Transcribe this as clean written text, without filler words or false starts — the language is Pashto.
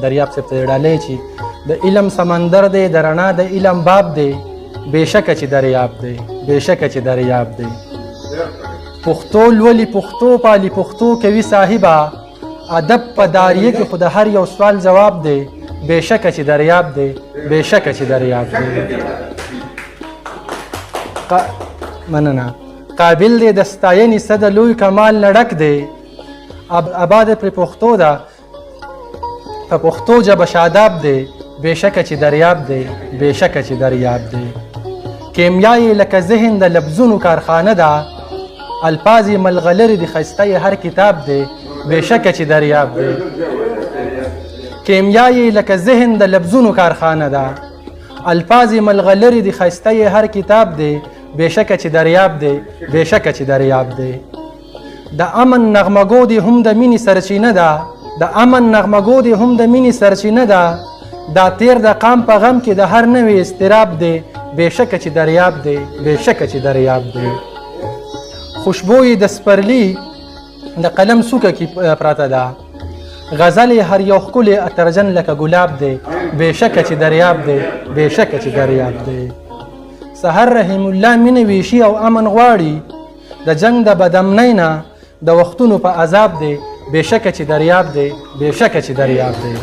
دریاب صاحب ته ډالۍ چې د علم سمندر دی د رڼا د علم باب دی بېشکه چې دریاب دی بېشکه چې دریاب دی پښتو لولي پښتو پالي پښتو کوي صاحبه ادب په داریه کې خو د هر یو سوال جواب دی بېشکه چې دریاب دی بېشکه چې دریاب دی مننه قابل دی د ستاینې څه د لوی کمال نه ډک دی اباد پرې پښتو ده په پښتو ژبه شاداب دی بېشکه چې دریاب دی بېشکه چې دریاب دی کیمیا یې لکه ذهن د لفظونو کارخانه ده الفاظ یې ملغلرې د ښایسته یې هر کتاب دی بېشکه چې دریاب دی کیمیا یې لکه ذهن د لفظونو کارخانه ده الفاظ یې ملغلرې د ښایسته یې هر کتاب دی بېشکه چې دریاب دی بېشکه چې دریاب دی د امن نغمګو دی هم د مینې سرچینه ده د امن نغمګو دی هم د مینې سرچینه ده دا تیر د قام په غم کې د هر نوې اضطراب دی بېشکه چې دریاب دی بېشکه چې دریاب دی خوشبوی د سپرلی د قلم څوکه کې پراته ده غزل هر یو ښکلی اترجن لکه ګلاب دی بېشکه چې دریاب دی بېشکه چې دریاب دی سحر رحیم الله مینه ویشي او امن غواړي د جنگ د بدامنۍ نه د وختونو په عذاب دی بېشکه چې دریاب دی بېشکه چې دریاب دی